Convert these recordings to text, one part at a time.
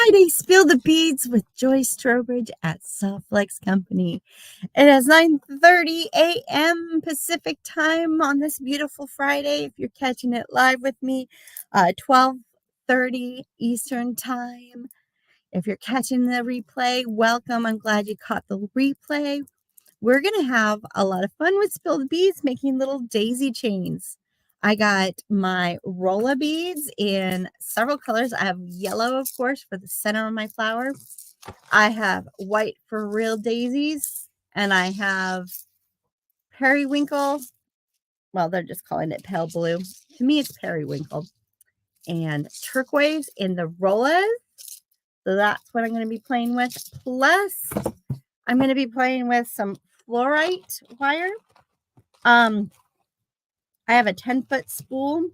Friday, Spill the Beads with Joyce Trowbridge at Softflex Company. It is 9:30 a.m. Pacific time on this beautiful Friday. If you're catching it live with me, 12:30 Eastern time. If you're catching the replay, welcome. I'm glad you caught the replay. We're going to have a lot of fun with Spill the Beads, making little daisy chains. I got my rolla beads in several colors. I have yellow, of course, for the center of my flower. I have white for real daisies, and I have periwinkle. Well, they're just calling it pale blue. To me, it's periwinkle. And turquoise in the rollas. So that's what I'm going to be playing with. Plus, I'm going to be playing with some fluorite wire. I have a 10-foot spool.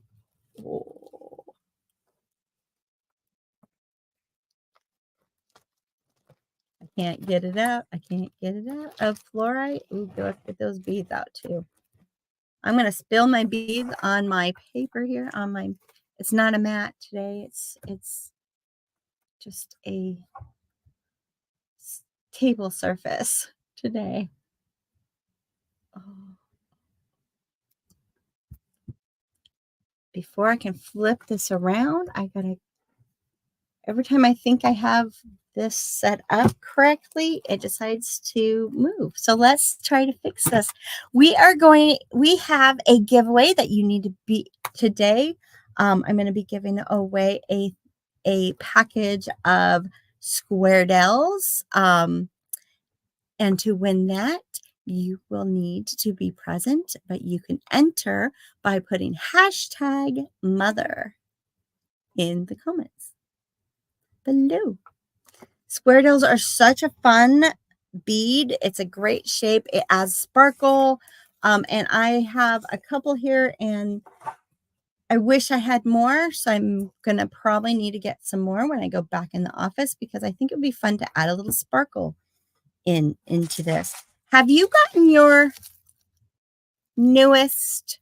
Oh. I can't get it out. I can't get it out of fluorite. Ooh, let's get those beads out too. I'm going to spill my beads on my paper here. On my, it's not a mat today. It's just a table surface today. Oh. Before I can flip this around, I gotta, every time I think I have this set up correctly, it decides to move. So let's try to fix this. We have a giveaway that you need to be today. I'm going to be giving away a package of square dells. And to win that, you will need to be present, but you can enter by putting hashtag mother in the comments below. Square dells are such a fun bead. It's a great shape. It adds sparkle. And I have a couple here, and I wish I had more. So I'm going to probably need to get some more when I go back in the office, because I think it would be fun to add a little sparkle into this. Have you gotten your newest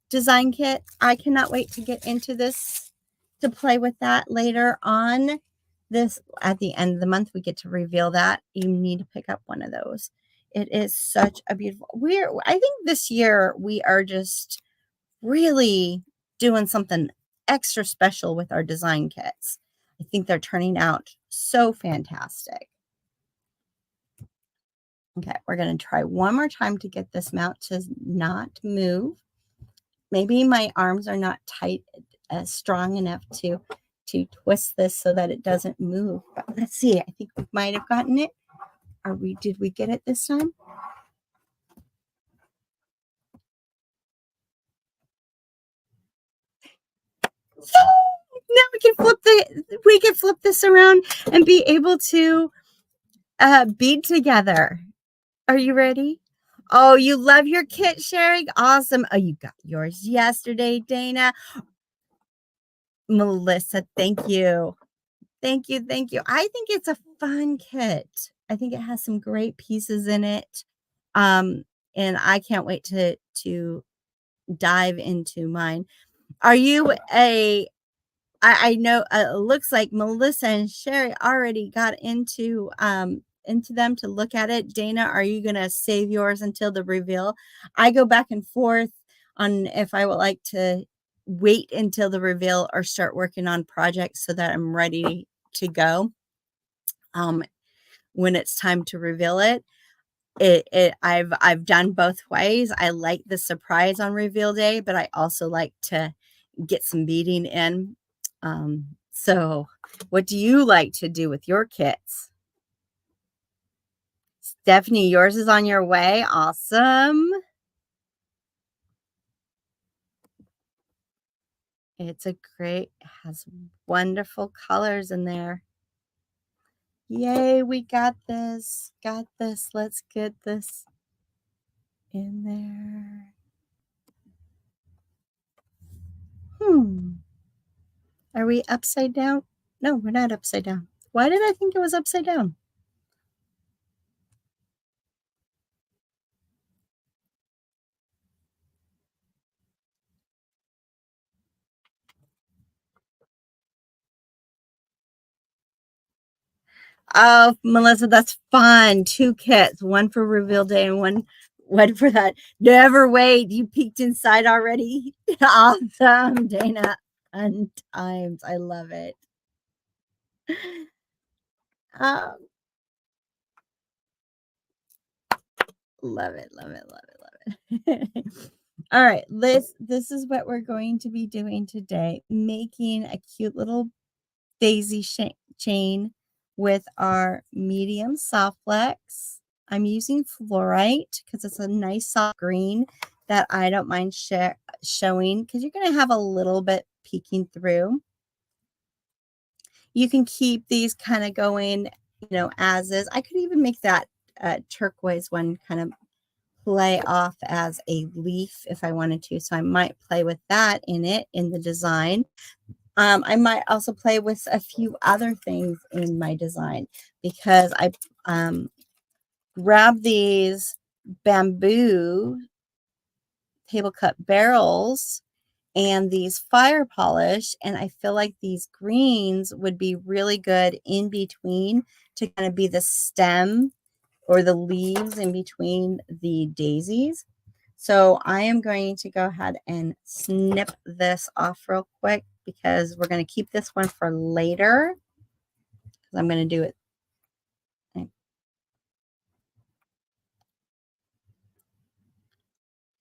design kit? I cannot wait to get into this, to play with that later on. This at the end of the month, we get to reveal that. You need to pick up one of those. It is such a beautiful, I think this year we are just really doing something extra special with our design kits. I think they're turning out so fantastic. Okay, we're going to try one more time to get this mount to not move. Maybe my arms are not tight, strong enough to twist this so that it doesn't move. But let's see. I think we might have gotten it. Did we get it this time? Now we can flip this around and be able to bead together. Are you ready? Oh, you love your kit sharing? Awesome. Oh, you got yours yesterday, Dana. Melissa, thank you. Thank you. Thank you. I think it's a fun kit. I think it has some great pieces in it. And I can't wait to dive into mine. Are you I know it looks like Melissa and Sherry already got into them to look at it. Dana, are you going to save yours until the reveal? I go back and forth on if I would like to wait until the reveal or start working on projects so that I'm ready to go when it's time to reveal it. I've done both ways. I like the surprise on reveal day, but I also like to get some beading in. So what do you like to do with your kits? Stephanie, yours is on your way. Awesome. It's a great, it has wonderful colors in there. Yay, we got this. Got this. Let's get this in there. Are we upside down? No, we're not upside down. Why did I think it was upside down? Oh, Melissa, that's fun. 2 kits, one for reveal day and one for that. Never wait. You peeked inside already. Awesome, Dana. Fun times. I love it. Um, love it, love it, love it, love it. All right, this is what we're going to be doing today. Making a cute little daisy chain with our medium soft flex. I'm using fluorite because it's a nice soft green that I don't mind showing because you're going to have a little bit peeking through. You can keep these kind of going, as is. I could even make that turquoise one kind of play off as a leaf if I wanted to. So I might play with that in the design. I might also play with a few other things in my design because I grabbed these bamboo table cut barrels and these fire polish, and I feel like these greens would be really good in between to kind of be the stem or the leaves in between the daisies. So I am going to go ahead and snip this off real quick because we're going to keep this one for later. I'm going to do it.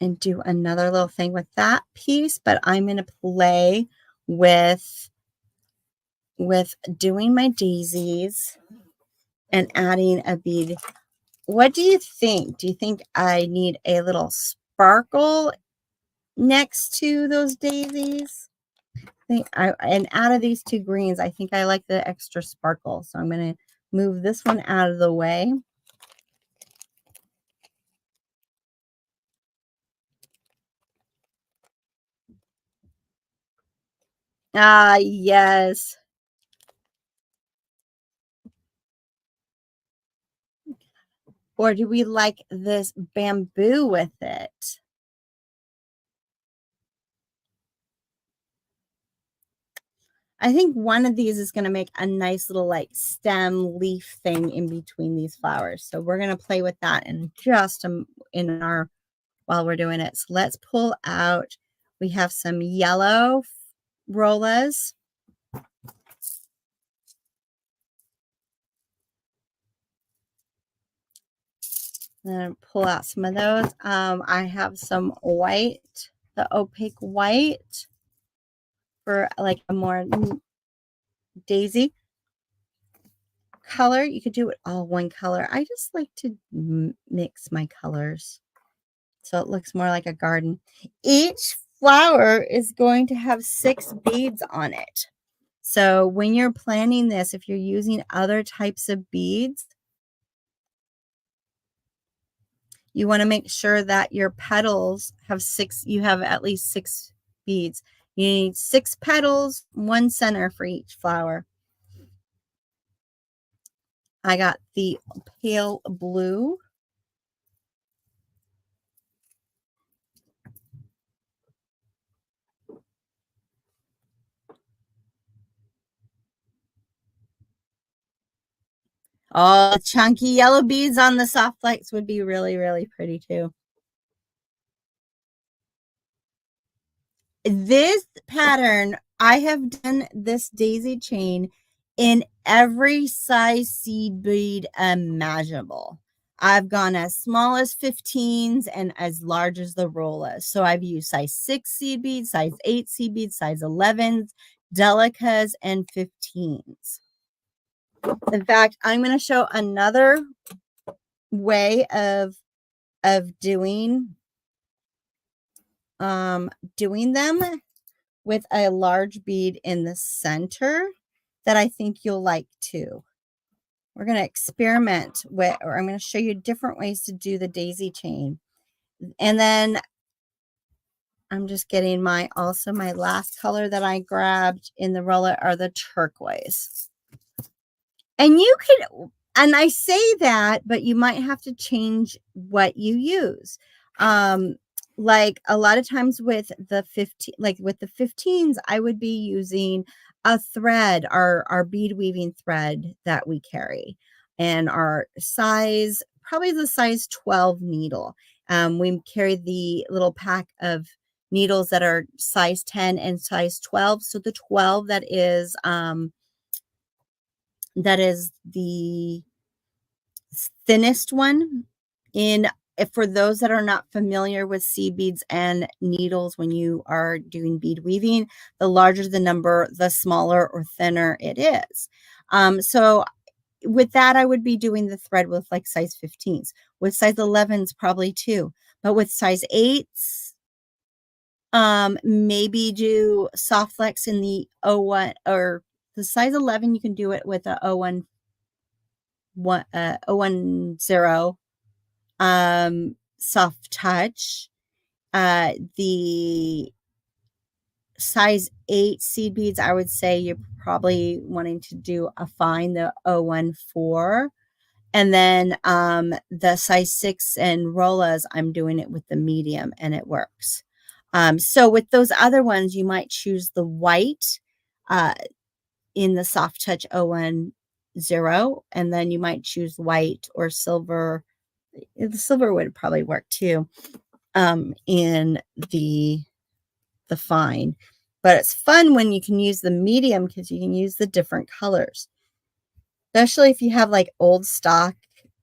And do another little thing with that piece, but I'm going to play with doing my daisies and adding a bead. What do you think? Do you think I need a little sparkle next to those daisies? And out of these 2 greens, I think I like the extra sparkle. So I'm going to move this one out of the way. Ah, yes. Or do we like this bamboo with it? I think one of these is going to make a nice little like stem leaf thing in between these flowers. So we're going to play with that in just while we're doing it. So let's pull out. We have some yellow rollas. Then pull out some of those. I have some white, the opaque white for like a more daisy color. You could do it all one color. I just like to mix my colors so it looks more like a garden. Each flower is going to have 6 beads on it. So when you're planning this, if you're using other types of beads, you want to make sure that your petals have 6, you have at least 6 beads. You need 6 petals, 1 center for each flower. I got the pale blue. Oh, chunky yellow beads on the soft flex would be really, really pretty too. This pattern, I have done this daisy chain in every size seed bead imaginable. I've gone as small as 15s and as large as the rollas. So I've used size 6 seed beads, size 8 seed beads, size 11s, delicas, and 15s. In fact, I'm going to show another way of doing them with a large bead in the center that I think you'll like too. We're going to experiment with, or I'm going to show you different ways to do the daisy chain. And then I'm just getting my last color that I grabbed in the roller are the turquoise. And you could, and I say that, but you might have to change what you use. like a lot of times with the 15, like with the 15s, I would be using a thread, our bead weaving thread that we carry, and our size, probably the size 12 needle. We carry the little pack of needles that are size 10 and size 12. So the 12 that is the thinnest one in for those that are not familiar with seed beads and needles. When you are doing bead weaving, the larger the number, the smaller or thinner it is. So with that, I would be doing the thread with like size 15s. With size 11s, probably too. But with size 8s, maybe do soft flex in the O1, or the size 11, you can do it with a O10 soft touch. The size 8 seed beads, I would say you're probably wanting to do a fine, the 014. And then the size 6 and Rollas, I'm doing it with the medium and it works. So with those other ones, you might choose the white uh, in the soft touch 010, and then you might choose white or silver. The silver would probably work too, in the fine. But it's fun when you can use the medium because you can use the different colors, especially if you have like old stock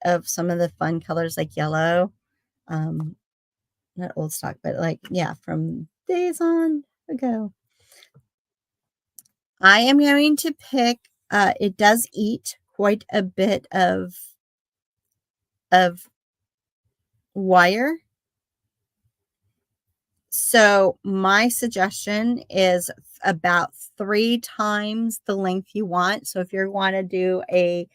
of some of the fun colors like yellow. Not old stock, but like, yeah, from days on ago. I am going to pick, it does eat quite a bit of wire. So my suggestion is about 3 times the length you want. So if you want to do a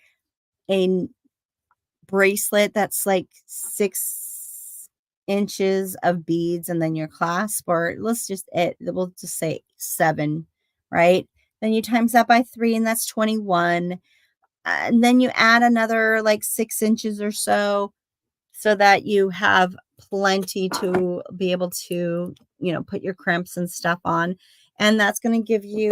bracelet that's like 6 inches of beads and then your clasp, or we'll just say 7, right? Then you times that by 3 and that's 21. And then you add another like 6 inches or so that you have plenty to be able to, put your crimps and stuff on. And that's going to give you,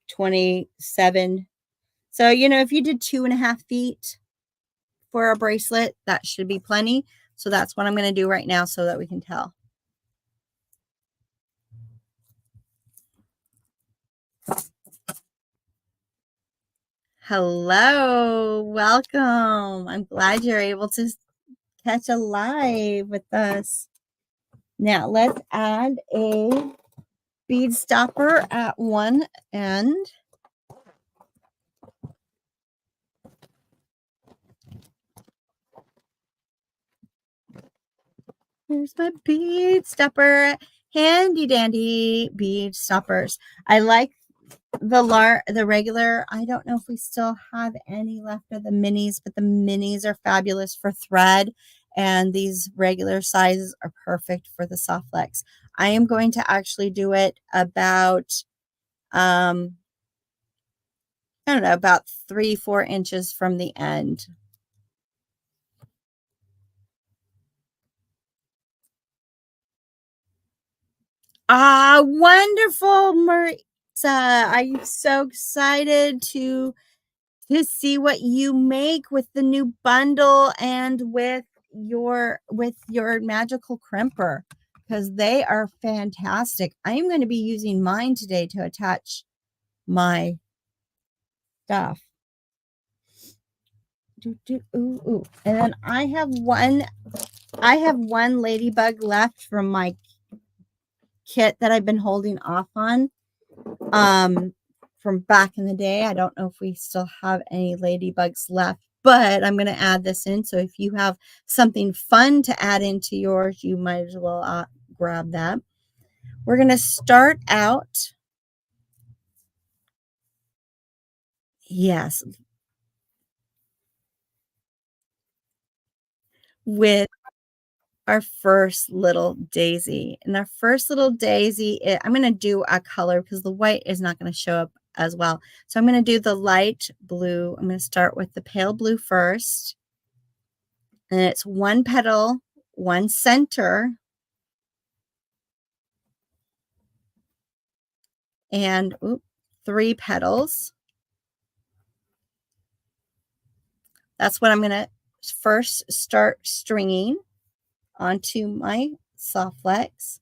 27. So, if you did 2.5 feet for a bracelet, that should be plenty. So that's what I'm going to do right now so that we can tell. Hello, welcome. I'm glad you're able to catch a live with us. Now let's add a bead stopper at one end. Here's my bead stopper. Handy dandy bead stoppers. I like the regular. I don't know if we still have any left of the minis, but the minis are fabulous for thread, and these regular sizes are perfect for the soft flex. I am going to actually do it about I don't know, about 3-4 inches from the end. Ah, wonderful, Maritza. I'm so excited to see what you make with the new bundle and with your magical crimper, because they are fantastic. I'm going to be using mine today to attach my stuff. Ooh. And then I have one ladybug left from my kit that I've been holding off on from back in the day. I don't know if we still have any ladybugs left, but I'm going to add this in. So if you have something fun to add into yours, you might as well grab that. We're going to start out. Yes. With our first little daisy. And our first little daisy, I'm going to do a color because the white is not going to show up as well. So I'm going to do the light blue. I'm going to start with the pale blue first. And it's one petal, one center, and three petals. That's what I'm going to first start stringing onto my soft flex.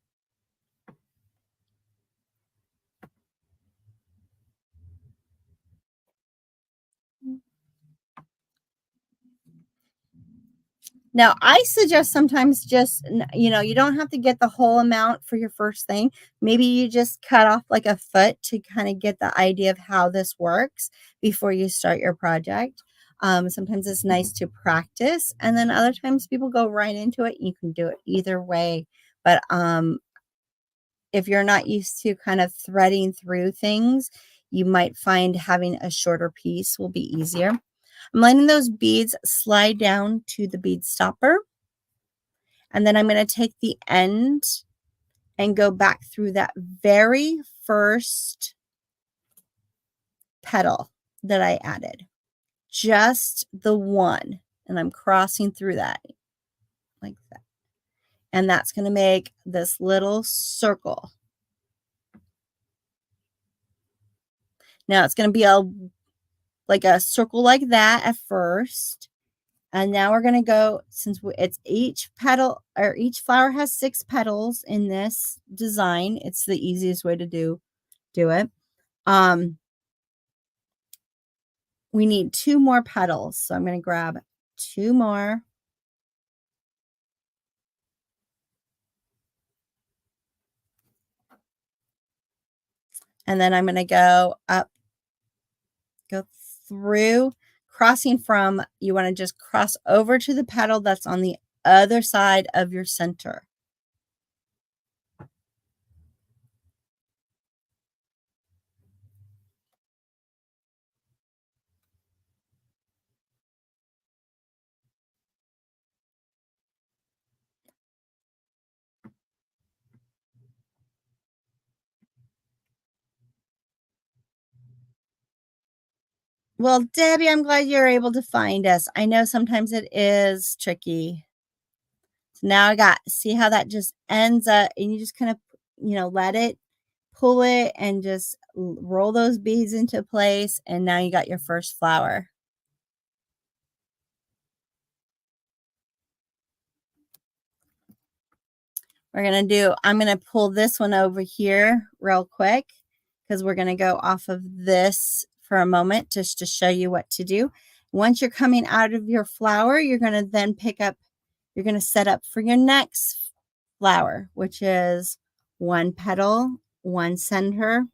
Now, I suggest sometimes just, you don't have to get the whole amount for your first thing. Maybe you just cut off like a foot to kind of get the idea of how this works before you start your project. Sometimes it's nice to practice, and then other times people go right into it. You can do it either way. But if you're not used to kind of threading through things, you might find having a shorter piece will be easier. I'm letting those beads slide down to the bead stopper. And then I'm going to take the end and go back through that very first petal that I added. Just the one. And I'm crossing through that like that. And that's going to make this little circle. Now it's going to be like a circle like that at first. And now we're going to go, since it's each petal or each flower has 6 petals in this design. It's the easiest way to do it. We need 2 more petals. So I'm going to grab 2 more. And then I'm going to go through, crossing from, you want to just cross over to the petal that's on the other side of your center. Well, Debbie, I'm glad you're able to find us. I know sometimes it is tricky. So now see how that just ends up, and you just kind of, let it, pull it, and just roll those beads into place. And now you got your first flower. I'm going to pull this one over here real quick because we're going to go off of this for a moment just to show you what to do. Once you're coming out of your flower, you're going to then you're going to set up for your next flower, which is 1 petal, 1 center.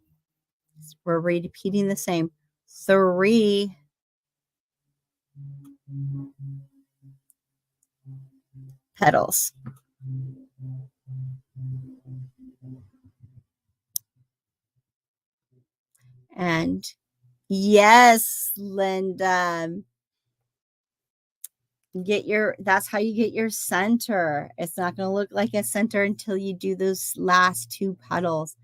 We're repeating the same 3 petals. And yes, Linda, that's how you get your center. It's not going to look like a center until you do those last 2 petals.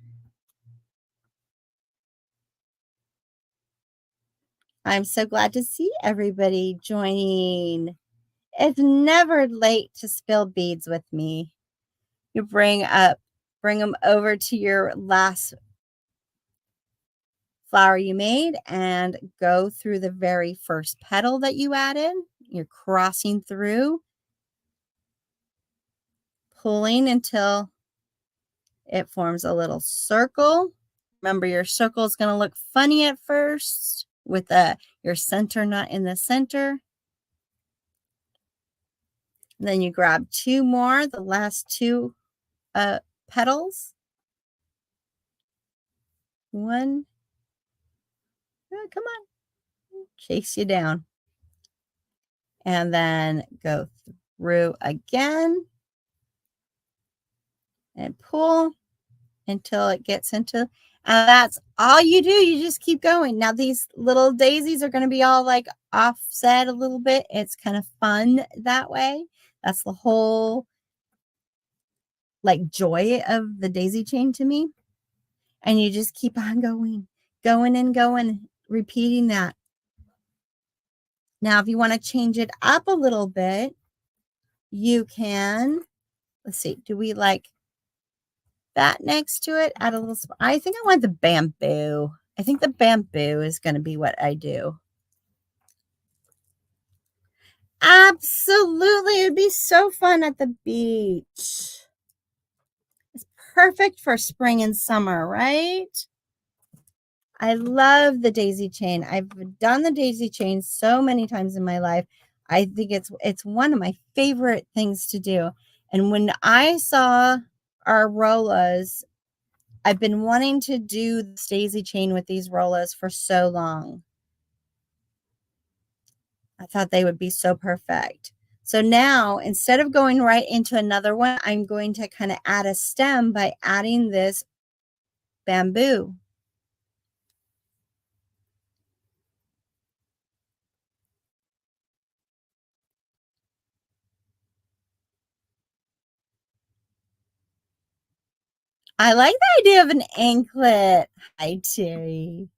I'm so glad to see everybody joining. It's never late to spill beads with me. You bring them over to your last flower you made and go through the very first petal that you added. You're crossing through, pulling until it forms a little circle. Remember, your circle is going to look funny at first with your center not in the center. Then you grab 2 more, the last 2 petals. 1. Oh, come on. Chase you down. And then go through again and pull until it gets into, and that's all you do. You just keep going. Now these little daisies are going to be all like offset a little bit. It's kind of fun that way. That's the whole like joy of the daisy chain to me. And you just keep on going and going, repeating that. Now, if you want to change it up a little bit, you can, let's see, do we like that next to it? Add a little, I think I want the bamboo. I think the bamboo is going to be what I do. Absolutely. It'd be so fun at the beach. It's perfect for spring and summer, right? I love the daisy chain. I've done the daisy chain so many times in my life. I think it's one of my favorite things to do. And when I saw our Rollas, I've been wanting to do the daisy chain with these Rollas for so long. I thought they would be so perfect. So now, instead of going right into another one, I'm going to kind of add a stem by adding this bamboo. I like the idea of an anklet. Hi, Terry.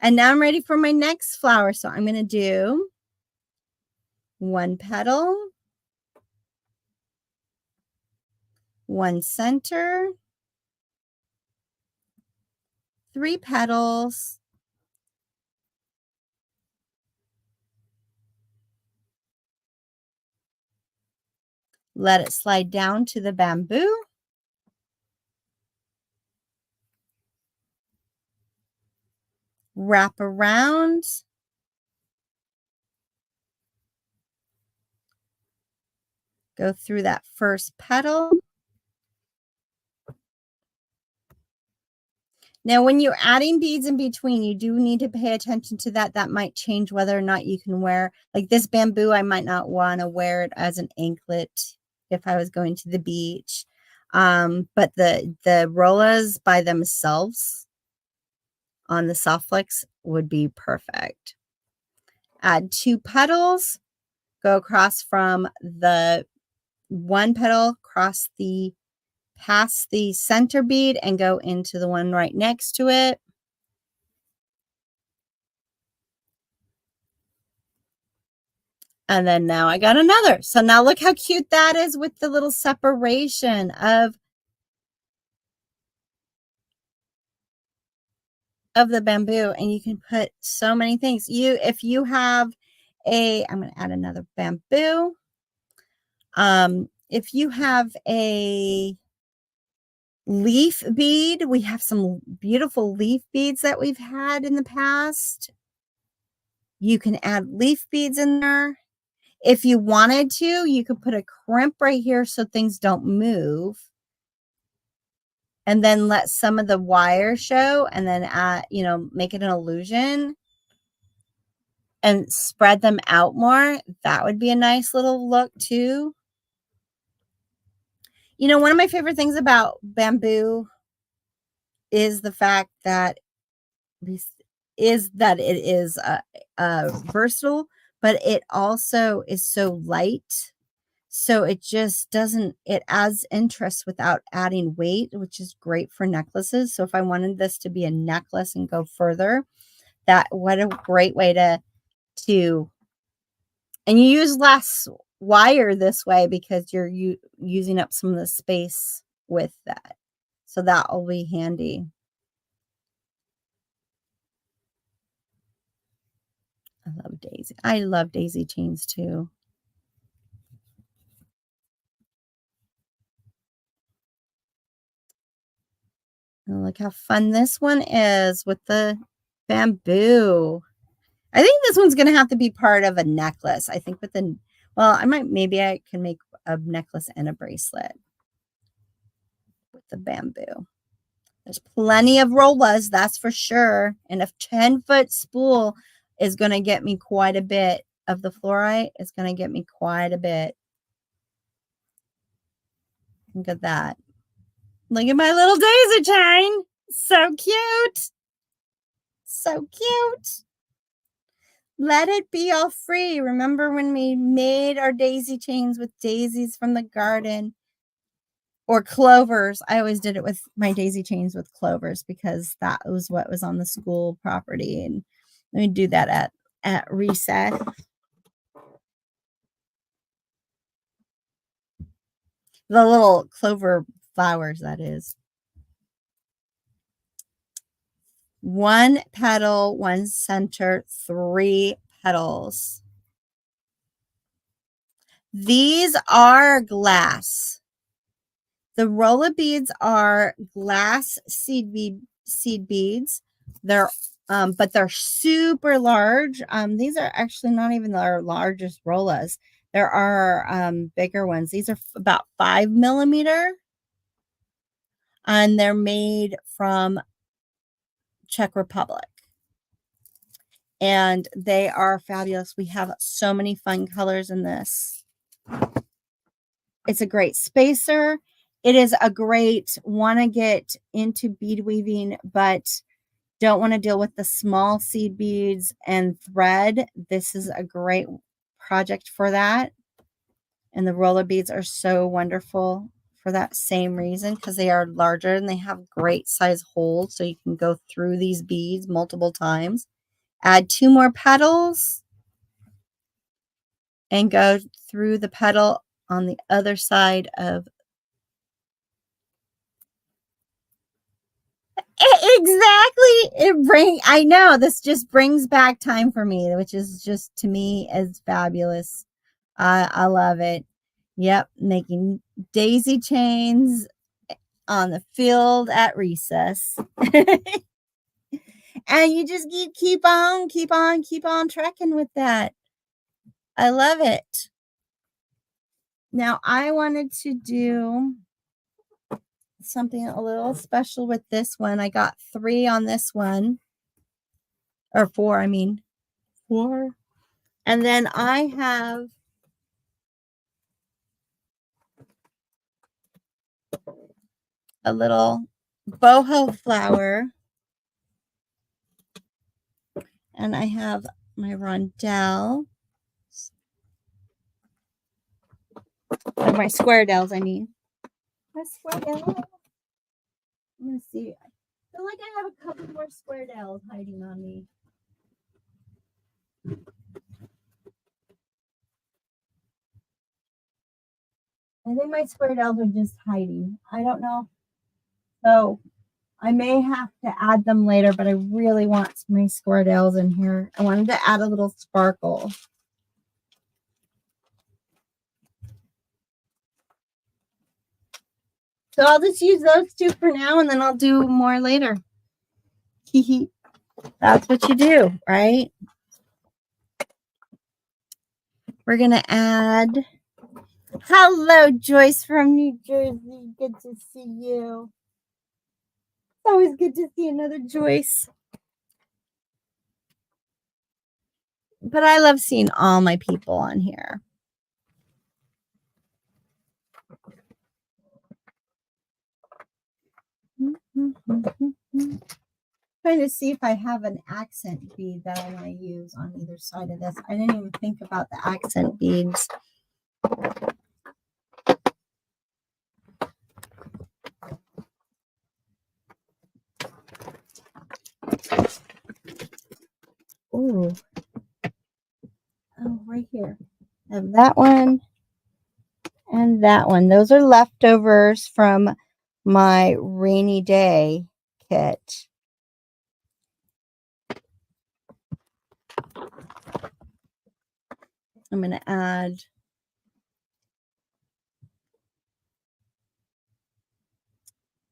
And now I'm ready for my next flower. So I'm going to do one petal, one center, 3 petals, let it slide down to the bamboo. Wrap around. Go through that first petal. Now, when you're adding beads in between, you do need to pay attention to that. That might change whether or not you can wear, like this bamboo, I might not want to wear it as an anklet if I was going to the beach. But the Rollas by themselves on the soft flex would be perfect. Add 2 petals, go across from the one petal, cross the past the center bead and go into the one right next to it. And then now I got another. So now look how cute that is with the little separation of the bamboo. And you can put so many things. If you have I'm going to add another bamboo. If you have a leaf bead, we have some beautiful leaf beads that we've had in the past. You can add leaf beads in there. If you wanted to, you could put a crimp right here so things don't move. And then let some of the wire show and then make it an illusion and spread them out more. That would be a nice little look too. One of my favorite things about bamboo is the fact that it is versatile, but it also is so light. So it just it adds interest without adding weight, which is great for necklaces. So if I wanted this to be a necklace and go further, what a great way to, and you use less wire this way because you're using up some of the space with that. So that will be handy. I love daisy chains too. And look how fun this one is with the bamboo. I think this one's going to have to be part of a necklace. I think maybe I can make a necklace and a bracelet with the bamboo. There's plenty of Rollas, that's for sure. And a 10-foot spool is going to get me quite a bit of the fluorite. It's going to get me quite a bit. Look at that. Look at my little daisy chain. So cute. So cute. Let it be all free. Remember when we made our daisy chains with daisies from the garden or clovers? I always did it with my daisy chains with clovers because that was what was on the school property. And we do that at recess. The little clover flowers, that is. One petal, one center, 3 petals. These are glass. The roller beads are glass seed beads. They're but they're super large. These are actually not even our largest rollas. There are bigger ones. These are about 5 millimeter, and they're made from Czech Republic. And they are fabulous. We have so many fun colors in this. It's a great spacer. It is a great, want to get into bead weaving, but don't want to deal with the small seed beads and thread. This is a great project for that. And the roller beads are so wonderful for that same reason, because they are larger and they have great size holes. So you can go through these beads multiple times. Add 2 more petals and go through the petal on the other side of. Exactly. I know this just brings back time for me, which is just, to me, is fabulous. I love it. Yep, making daisy chains on the field at recess. And you just keep on trekking with that. I love it. Now I wanted to do something a little special with this one. I got 3 on this one, or 4, I mean 4. And then I have a little boho flower, and I have my rondelle, or my square dells, I mean. My square dell. I'm going to see. I feel like I have a couple more square dells hiding on me. I think my square dells are just hiding. I don't know. So I may have to add them later, but I really want my square dells in here. I wanted to add a little sparkle. So I'll just use those 2 for now, and then I'll do more later. That's what you do, right? We're going to add. Hello, Joyce from New Jersey. Good to see you. It's always good to see another Joyce. But I love seeing all my people on here. Trying to see if I have an accent bead that I want to use on either side of this. I didn't even think about the accent beads. Ooh. Oh, right here. I have that one and that one. Those are leftovers from my rainy day kit. I'm going to add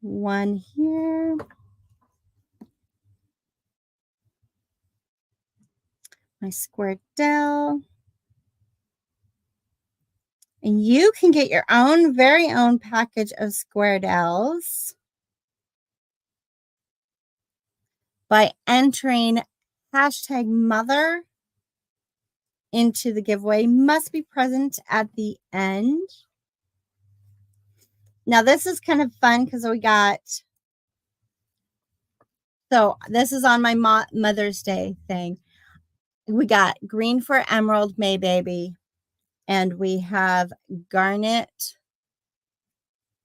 one here. My square dell. And you can get your own very own package of square dells by entering #mother into the giveaway. Must be present at the end. Now this is kind of fun because we got, so this is on my Mother's Day thing. We got green for emerald May baby, and we have garnet,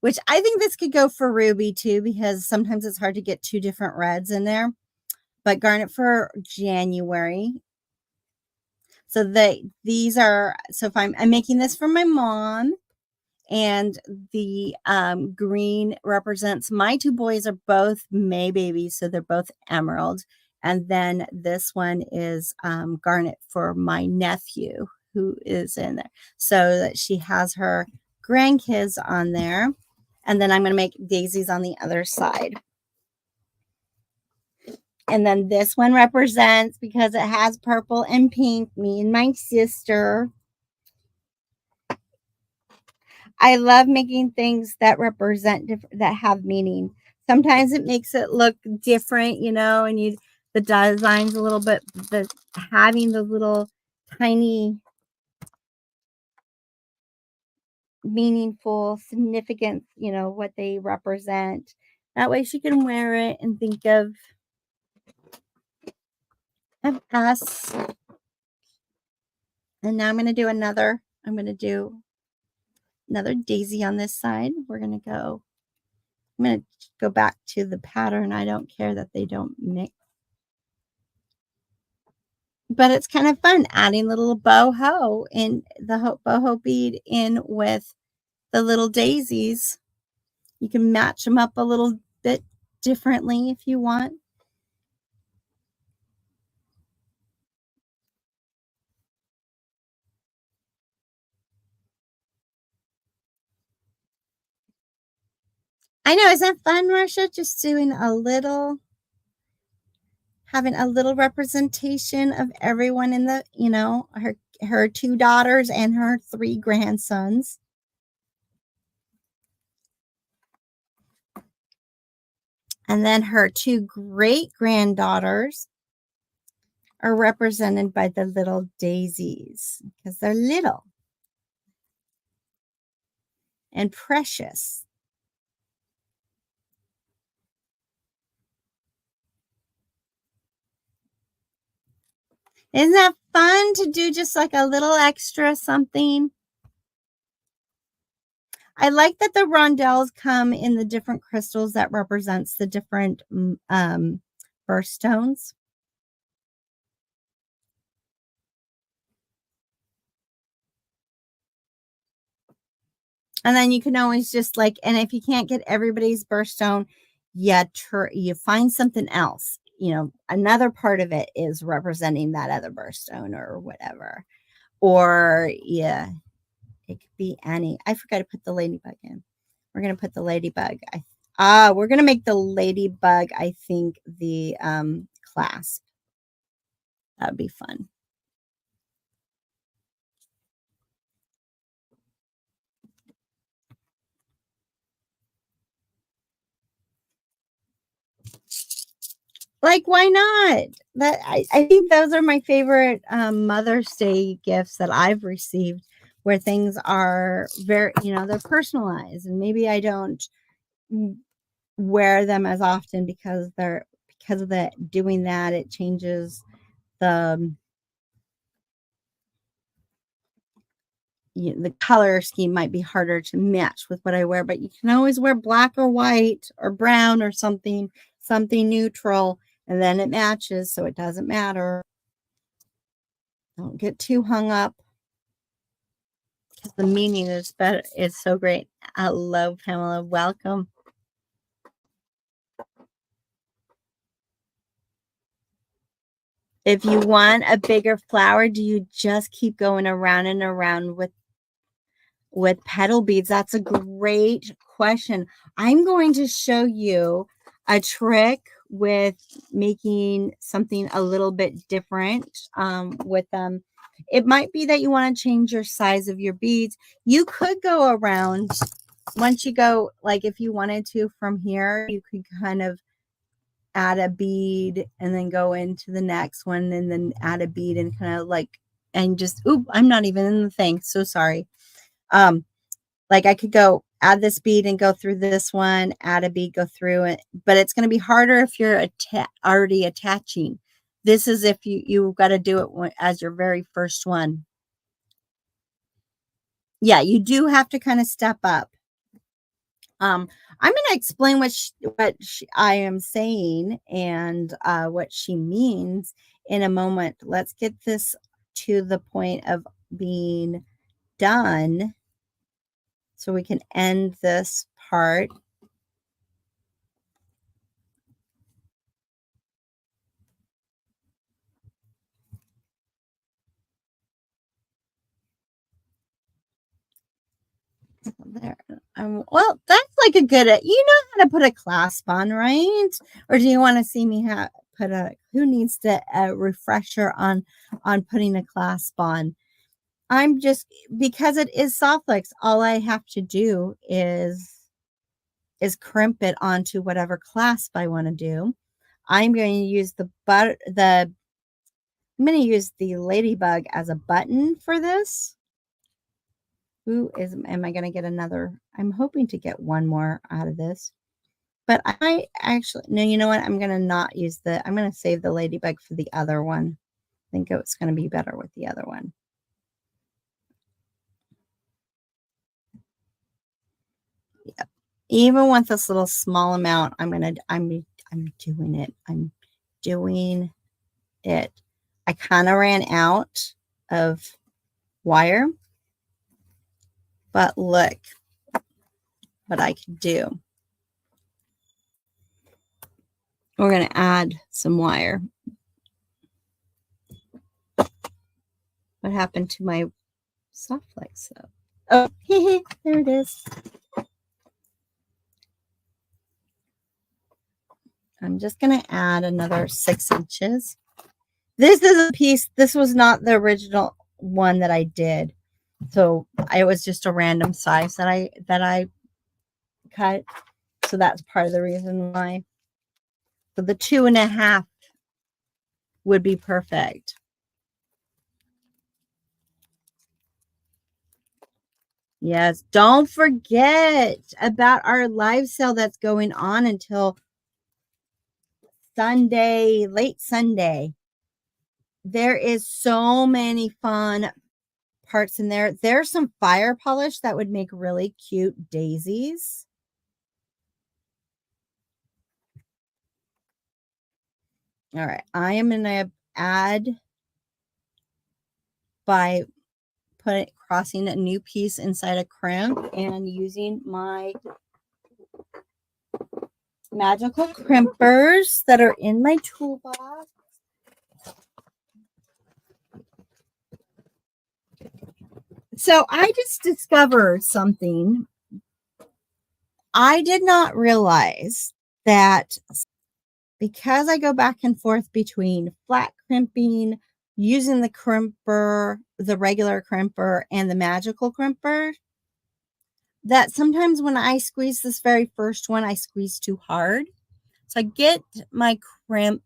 which I think this could go for ruby too, because sometimes it's hard to get 2 different reds in there. But garnet for January. So these are, so if I'm making this for my mom, and the green represents my two boys are both May babies, so they're both emerald. And then this one is garnet for my nephew who is in there, so that she has her grandkids on there. And then I'm going to make daisies on the other side. And then this one represents, because it has purple and pink, me and my sister. I love making things that represent that have meaning. Sometimes it makes it look different, and the design's a little bit, having the little tiny meaningful significance, what they represent. That way she can wear it and think of us. And now I'm going to do another daisy on this side. I'm going to go back to the pattern. I don't care that they don't mix. But it's kind of fun adding the little boho in the boho bead in with the little daisies. You can match them up a little bit differently if you want. I know, isn't that fun, Marsha? Just doing having a little representation of everyone in the, her two daughters and her three grandsons. And then her two great granddaughters are represented by the little daisies because they're little and precious. Isn't that fun to do just like a little extra something? I like that the rondelles come in the different crystals that represents the different birthstones. And then you can always just and if you can't get everybody's birthstone, you find something else. Another part of it is representing that other birthstone or whatever. Or yeah, it could be any. I forgot to put the ladybug in. We're gonna put the ladybug. We're gonna make the ladybug, I think, the clasp. That would be fun. Why not? I think those are my favorite Mother's Day gifts that I've received, where things are very, they're personalized, and maybe I don't wear them as often because of the doing that, it changes the the color scheme might be harder to match with what I wear, but you can always wear black or white or brown or something neutral, and then it matches, so it doesn't matter. Don't get too hung up because the meaning is better. It's so great. Hello, Pamela. Welcome. If you want a bigger flower, do you just keep going around and around with petal beads? That's a great question. I'm going to show you a trick with making something a little bit different with them. It might be that you want to change your size of your beads. You could go around once you go, if you wanted to from here, you could kind of add a bead and then go into the next one and then add a bead and kind of and just, I'm not even in the thing. So sorry. I could go add this bead and go through this one, add a bead, go through it, but it's going to be harder if you're already attaching. This is if you've got to do it as your very first one. Yeah, you do have to kind of step up. I'm going to explain what I am saying and what she means in a moment. Let's get this to the point of being done. so we can end this part. There. Well, that's like a good, you know how to put a clasp on, right? Or do you want to see me put who needs to a refresher on putting a clasp on? I'm just, because it is soft flex, all I have to do is crimp it onto whatever clasp I want to do. I'm going to use I'm going to use the ladybug as a button for this. Am I going to get another? I'm hoping to get one more out of this. But I actually, no, you know what? I'm going to not use I'm going to save the ladybug for the other one. I think it's going to be better with the other one. Yep. Even with this little small amount, I'm doing it. I'm doing it. I kind of ran out of wire, but look what I can do. We're going to add some wire. What happened to my soft flex? Oh, there it is. I'm just going to add another 6 inches. This is a piece. This was not the original one that I did. So it was just a random size that I cut. So that's part of the reason why. So the 2.5 would be perfect. Yes, don't forget about our live sale that's going on until Sunday, late Sunday. There is so many fun parts in there. There's some fire polish that would make really cute daisies. All right, I am going to add by crossing a new piece inside a crimp and using my magical crimpers that are in my toolbox. So I just discovered something. I did not realize that because I go back and forth between flat crimping, using the crimper, the regular crimper, and the magical crimper, that sometimes when I squeeze this very first one, I squeeze too hard. So I get my crimp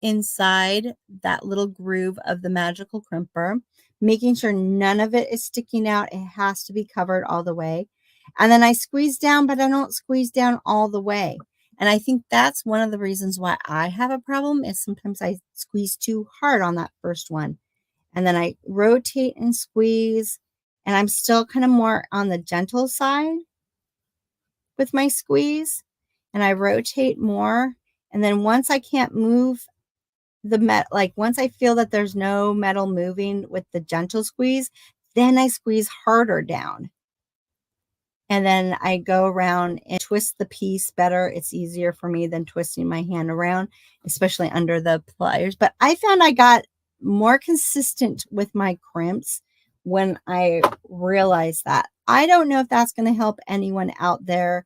inside that little groove of the magical crimper, making sure none of it is sticking out. It has to be covered all the way. And then I squeeze down, but I don't squeeze down all the way. And I think that's one of the reasons why I have a problem is sometimes I squeeze too hard on that first one. And then I rotate and squeeze. And I'm still kind of more on the gentle side with my squeeze. And I rotate more. And then once I can't move once I feel that there's no metal moving with the gentle squeeze, then I squeeze harder down. And then I go around and twist the piece better. It's easier for me than twisting my hand around, especially under the pliers. But I found I got more consistent with my crimps when I realized that. I don't know if that's going to help anyone out there.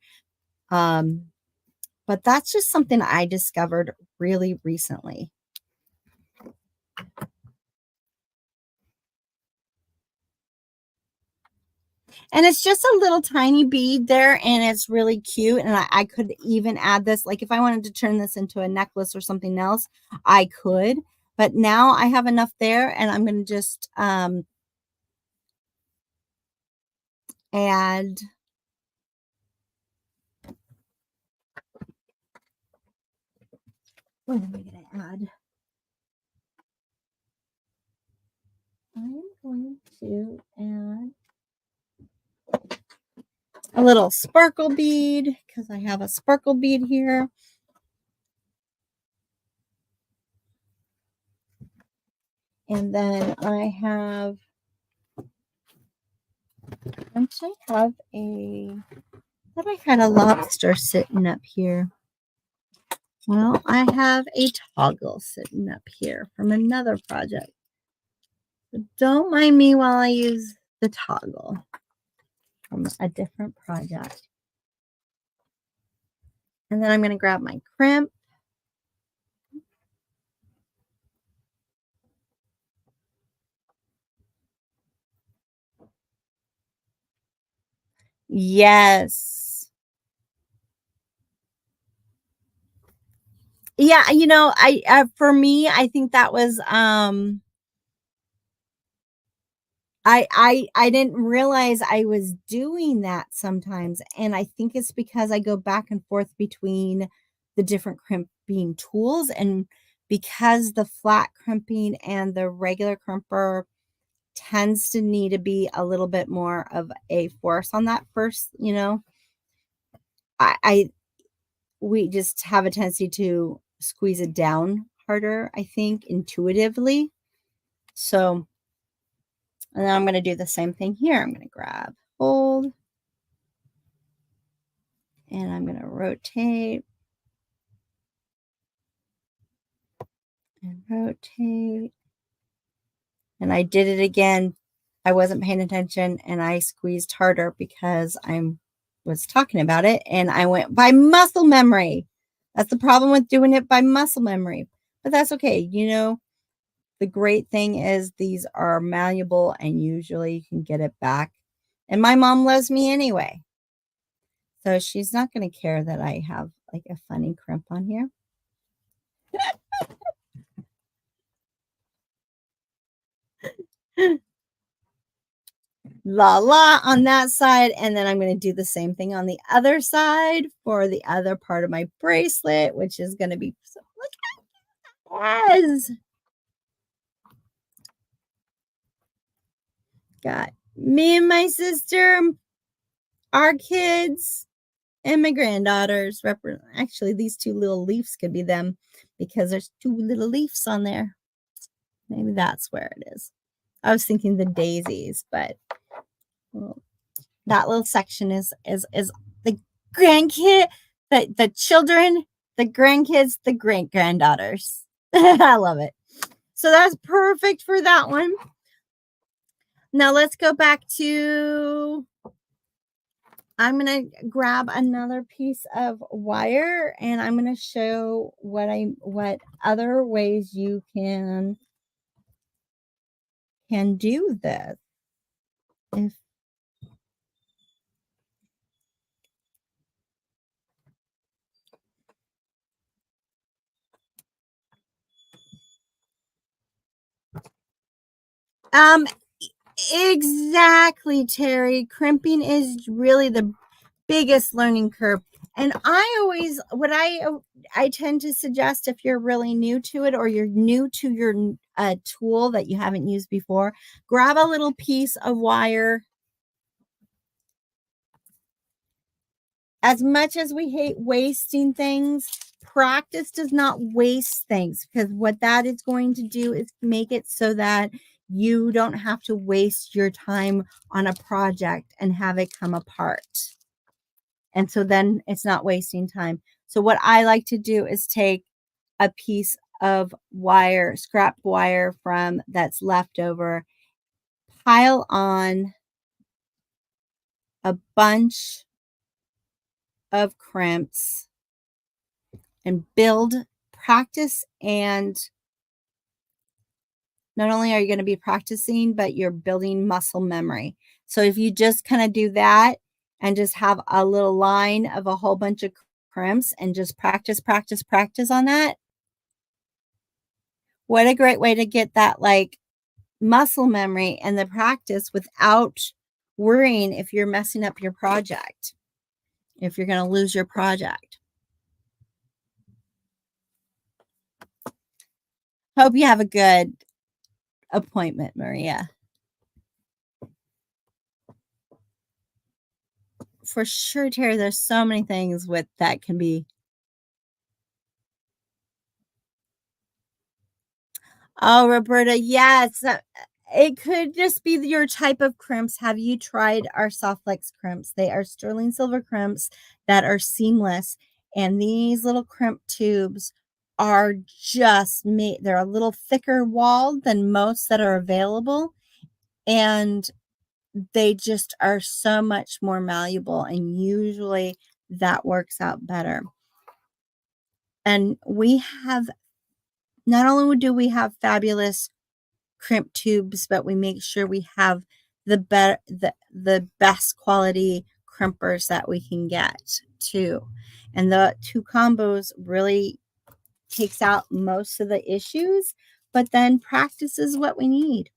But that's just something I discovered really recently. And it's just a little tiny bead there, and it's really cute. And I could even add this, like if I wanted to turn this into a necklace or something else, I could. But now I have enough there, and I'm going to just add. What am I going to add? I'm going to add a little sparkle bead because I have a sparkle bead here. And then I have Don't I have a... I thought I had a lobster sitting up here. Well, I have a toggle sitting up here from another project. So don't mind me while I use the toggle from a different project. And then I'm going to grab my crimp. Yes. Yeah, you know, I for me, I think that was I didn't realize I was doing that sometimes, and I think it's because I go back and forth between the different crimping tools, and because the flat crimping and the regular crimper tends to need to be a little bit more of a force on that first, you know, I we just have a tendency to squeeze it down harder, I think, intuitively. So, and then I'm going to do the same thing here. I'm going to grab, hold, and I'm going to rotate and rotate. And I did it again. I wasn't paying attention and I squeezed harder because I was talking about it, and I went by muscle memory. That's the problem with doing it by muscle memory, but that's okay. You know, the great thing is these are malleable and usually you can get it back. And my mom loves me anyway. So she's not going to care that I have like a funny crimp on here. La la on that side. And then I'm going to do the same thing on the other side for the other part of my bracelet, which is going to be, so, look at this. Got me and my sister, our kids, and my granddaughters. Actually, these two little leaves could be them because there's two little leaves on there. Maybe that's where it is. I was thinking the daisies, but well, that little section is the grandkid, the children, the grandkids, the great granddaughters. I love it. So that's perfect for that one. Now let's go back to, I'm going to grab another piece of wire and I'm going to show what other ways you can do this. If exactly, Terry. Crimping is really the biggest learning curve. And I tend to suggest, if you're really new to it or you're new to your tool that you haven't used before, grab a little piece of wire. As much as we hate wasting things, practice does not waste things, because what that is going to do is make it so that you don't have to waste your time on a project and have it come apart. And so then it's not wasting time. So what I like to do is take a piece of wire, scrap wire from that's left over, pile on a bunch of crimps, and build, practice. And not only are you going to be practicing, but you're building muscle memory. So if you just kind of do that and just have a little line of a whole bunch of crimps and just practice on that, what a great way to get that like muscle memory and the practice without worrying if you're messing up your project, if you're going to lose your project. Hope you have a good appointment, Maria. For sure, Terry, there's so many things with that can be. Oh, Roberta, yes. It could just be your type of crimps. Have you tried our Soft Flex crimps? They are sterling silver crimps that are seamless. And these little crimp tubes are just made, they're a little thicker walled than most that are available. And they just are so much more malleable. And usually that works out better. And we have, not only do we have fabulous crimp tubes, but we make sure we have the best quality crimpers that we can get too. And the two combos really takes out most of the issues, but then practice is what we need.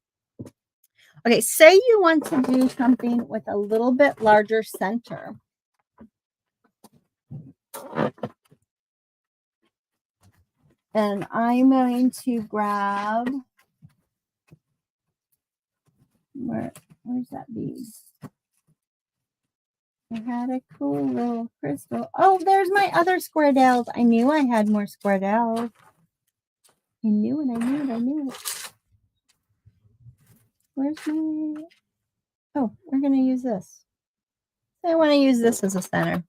Okay, say you want to do something with a little bit larger center. And I'm going to grab, where's that bead? I had a cool little crystal. Oh, there's my other square dells. I knew I had more square dells. I knew it, I knew it, I knew it. Where's my... Oh, we're going to use this. I want to use this as a center.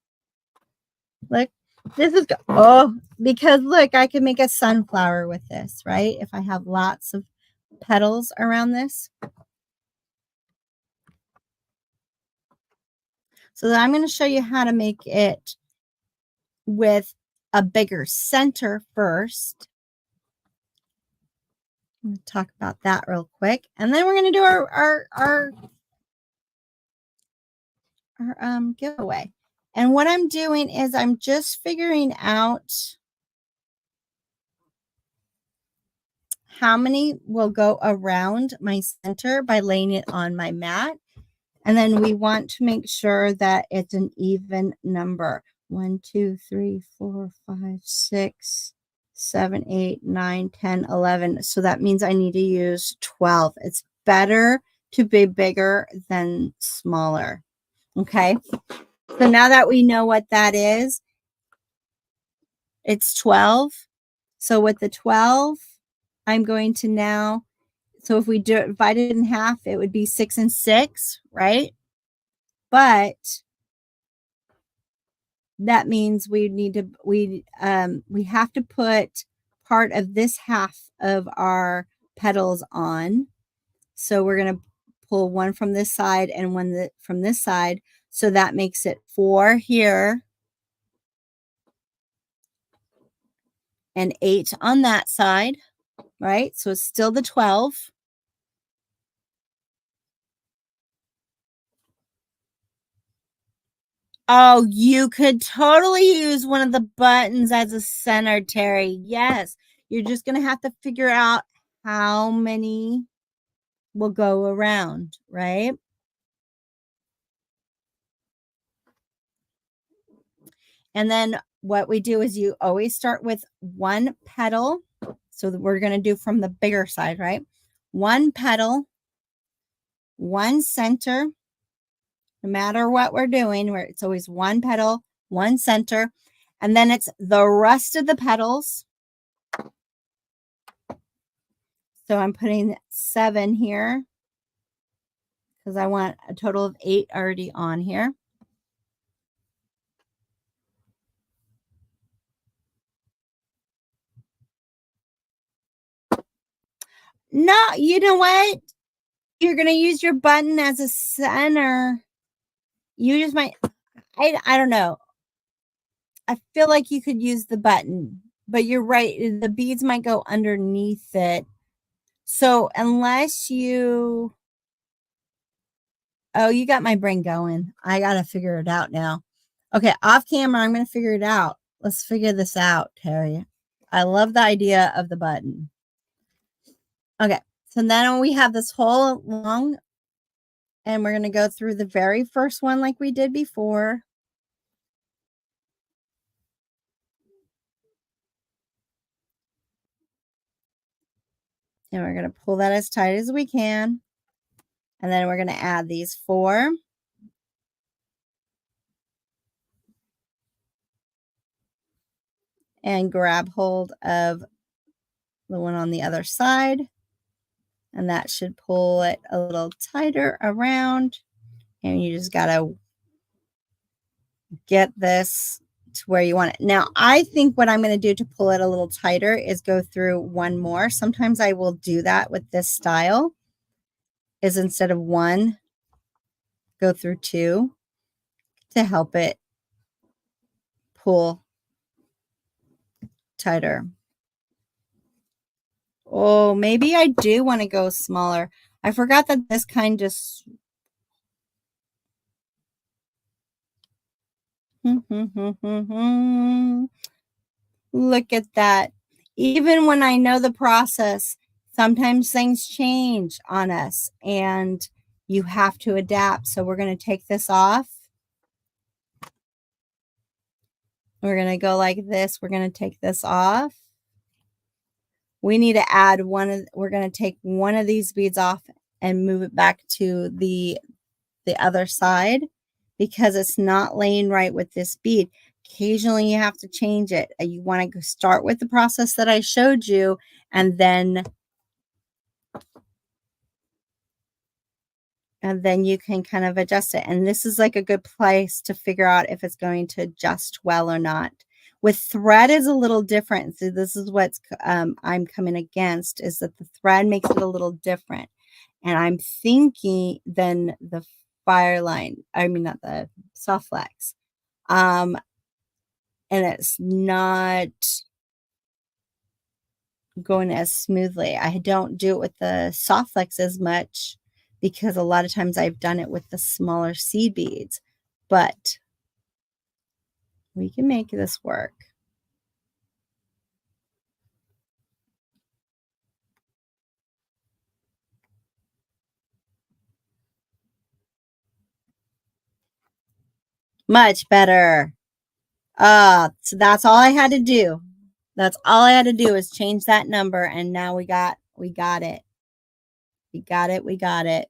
Look, this is... Oh, because look, I could make a sunflower with this, right? If I have lots of petals around this. So I'm going to show you how to make it with a bigger center first. I'm going to talk about that real quick. And then we're going to do our giveaway. And what I'm doing is I'm just figuring out how many will go around my center by laying it on my mat. And then we want to make sure that it's an even number. 1, 2, 3, 4, 5, 6, 7, 8, 9, 10, 11. So that means I need to use 12. It's better to be bigger than smaller. Okay. So now that we know what that is, it's 12. So with the 12, I'm going to now, so if we divide it in half, it would be 6 and 6, right? But that means we have to put part of this half of our petals on. So we're going to pull one from this side and one from this side. So that makes it 4 here and 8 on that side, right? So it's still the 12. Oh, you could totally use one of the buttons as a center, Terry. Yes, you're just going to have to figure out how many will go around, right? And then what we do is you always start with one petal. So we're going to do from the bigger side, right? One petal, one center. No matter what we're doing, where it's always one petal, one center, and then it's the rest of the petals. So I'm putting 7 here because I want a total of 8 already on here. No, you know what? You're going to use your button as a center. You just might, I don't know. I feel like you could use the button, but you're right. The beads might go underneath it. So unless you, oh, you got my brain going. I got to figure it out now. Okay, off camera, I'm going to figure it out. Let's figure this out, Terry. I love the idea of the button. Okay, so then we have this whole long, and we're going to go through the very first one like we did before. And we're going to pull that as tight as we can. And then we're going to add these 4. And grab hold of the one on the other side. And that should pull it a little tighter around. And you just got to get this to where you want it. Now, I think what I'm going to do to pull it a little tighter is go through one more. Sometimes I will do that with this style, is instead of one, go through two to help it pull tighter. Oh, maybe I do want to go smaller. I forgot that this kind just look at that. Even when I know the process, sometimes things change on us and you have to adapt. So we're going to take this off. We're going to go like this. We're going to take this off. We need to add we're going to take one of these beads off and move it back to the other side because it's not laying right with this bead. Occasionally you have to change it. You want to start with the process that I showed you and then you can kind of adjust it. And this is like a good place to figure out if it's going to adjust well or not. With thread is a little different. So this is what's I'm coming against, is that the thread makes it a little different. And I'm thinking then the Fireline, I mean, not the Soft Flex. And it's not going as smoothly. I don't do it with the Soft Flex as much because a lot of times I've done it with the smaller seed beads, but we can make this work. Much better. So that's all I had to do. That's all I had to do is change that number, and now we got it. We got it. We got it.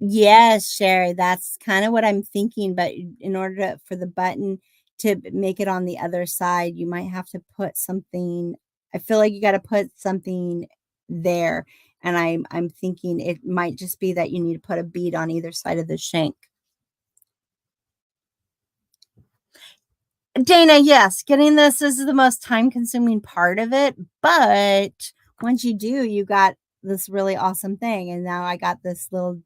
Yes, Sherry, that's kind of what I'm thinking. But in order for the button to make it on the other side, you might have to put something. I feel like you got to put something there. And I'm thinking it might just be that you need to put a bead on either side of the shank. Dana, yes, getting this is the most time consuming part of it. But once you do, you got this really awesome thing. And now I got this little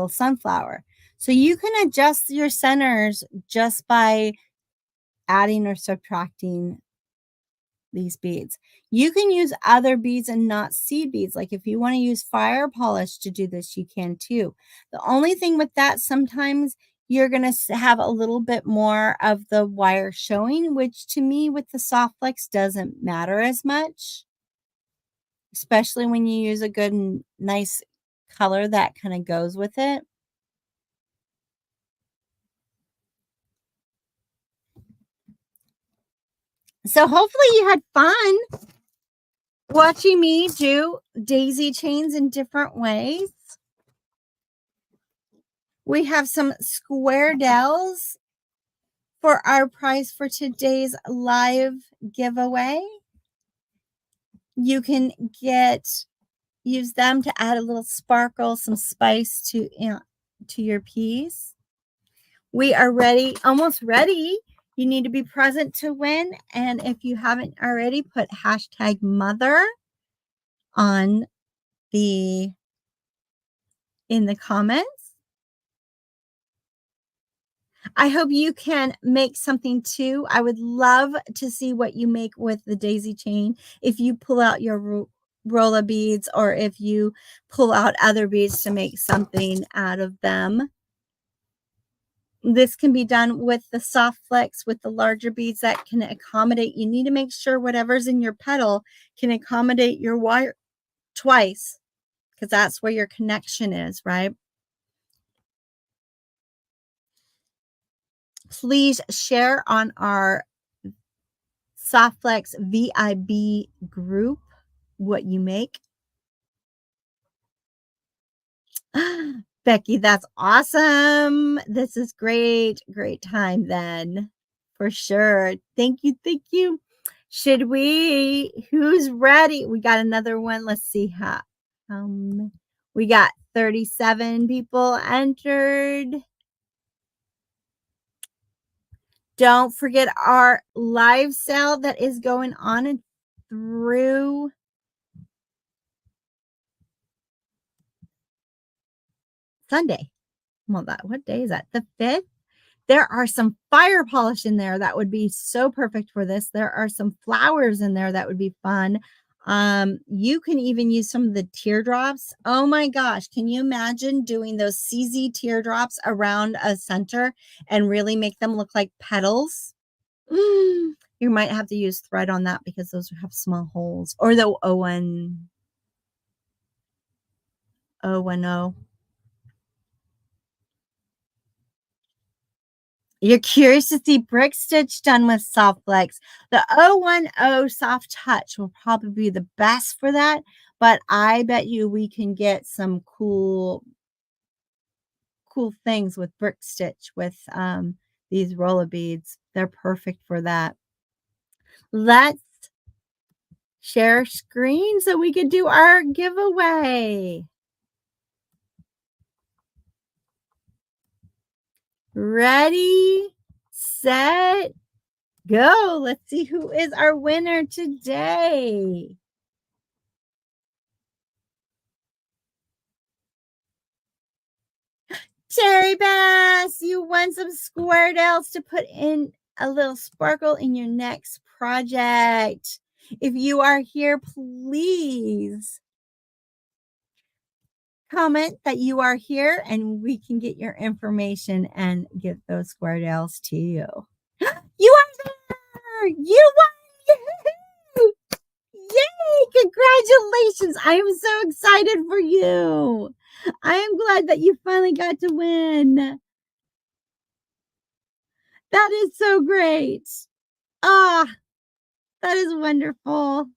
sunflower. So you can adjust your centers just by adding or subtracting these beads. You can use other beads and not seed beads. Like if you want to use fire polish to do this, you can too. The only thing with that, sometimes you're going to have a little bit more of the wire showing, which to me with the Soft Flex doesn't matter as much, especially when you use a good and nice color that kind of goes with it. So hopefully you had fun watching me do daisy chains in different ways. We have some square dells for our prize for today's live giveaway. You can use them to add a little sparkle, some spice to your piece. We are ready, almost ready. You need to be present to win. And if you haven't already, put hashtag mother on in the comments. I hope you can make something too. I would love to see what you make with the daisy chain. If you pull out your rolla beads or if you pull out other beads to make something out of them. This can be done with the Soft Flex, with the larger beads that can accommodate. You need to make sure whatever's in your petal can accommodate your wire twice, because that's where your connection is, right? Please share on our Soft Flex VIB group what you make. Becky, that's awesome. This is great. Great time then. For sure. Thank you. Thank you. Should we? Who's ready? We got another one. Let's see how. We got 37 people entered. Don't forget our live sale that is going on through Sunday. Well, what day is that? The 5th? There are some fire polish in there that would be so perfect for this. There are some flowers in there that would be fun. You can even use some of the teardrops. Oh my gosh, can you imagine doing those CZ teardrops around a center and really make them look like petals? You might have to use thread on that because those have small holes. Or the 010. You're curious to see brick stitch done with soft flex. The 010 soft touch will probably be the best for that, but I bet you we can get some cool things with brick stitch with these roller beads. They're perfect for that. Let's share screen so we can do our giveaway. Ready, set, go. Let's see who is our winner today. Cherry Bass, you won some squirtles to put in a little sparkle in your next project. If you are here, please comment that you are here and we can get your information and get those squirtles to you. You are there! You won! Yay! Yay! Congratulations! I am so excited for you. I am glad that you finally got to win. That is so great. Ah, that is wonderful.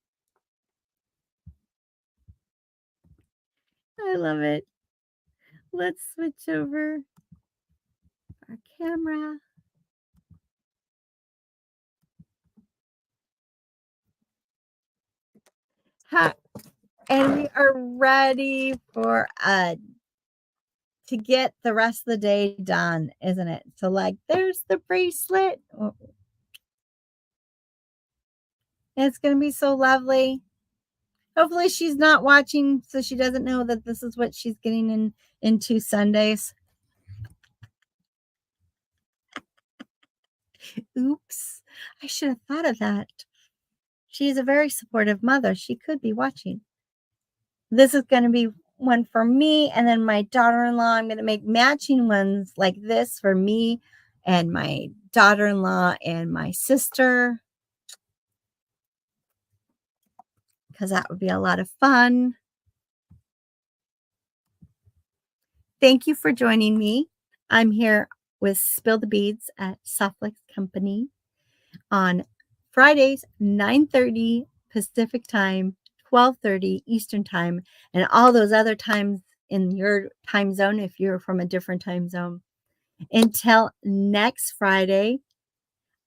I love it. Let's switch over our camera. And we are ready for to get the rest of the day done, isn't it? So like there's the bracelet. Oh, it's going to be so lovely. Hopefully she's not watching so she doesn't know that this is what she's getting into Sundays. Oops. I should have thought of that. She's a very supportive mother. She could be watching. This is going to be one for me. And then my daughter-in-law, I'm going to make matching ones like this for me and my daughter-in-law and my sister. Because that would be a lot of fun. Thank you for joining me. I'm here with Spill the Beads at Softflex Company on Fridays, 9:30 Pacific time, 12:30 Eastern time, and all those other times in your time zone if you're from a different time zone. Until next Friday,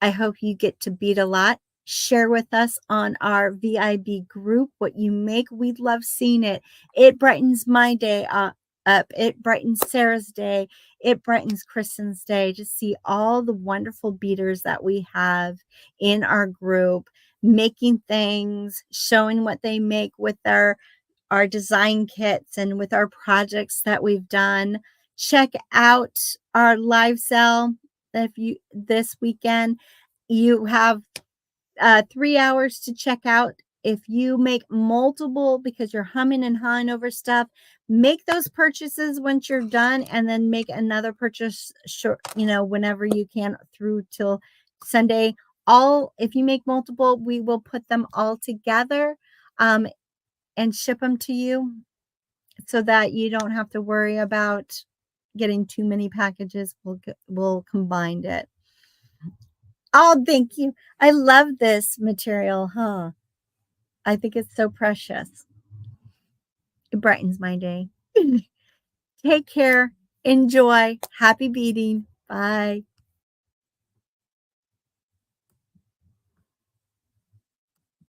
I hope you get to bead a lot. Share with us on our VIB group what you make. We'd love seeing it. It brightens my day up. It brightens Sarah's day. It brightens Kristen's day to see all the wonderful beaders that we have in our group, making things, showing what they make with our design kits and with our projects that we've done. Check out our live sale this weekend. You have 3 hours to check out. If you make multiple because you're humming and hawing over stuff, make those purchases once you're done and then make another purchase whenever you can through till Sunday. If you make multiple, we will put them all together and ship them to you so that you don't have to worry about getting too many packages. We'll combine it. Oh, thank you. I love this material, huh? I think it's so precious. It brightens my day. Take care. Enjoy. Happy beading. Bye.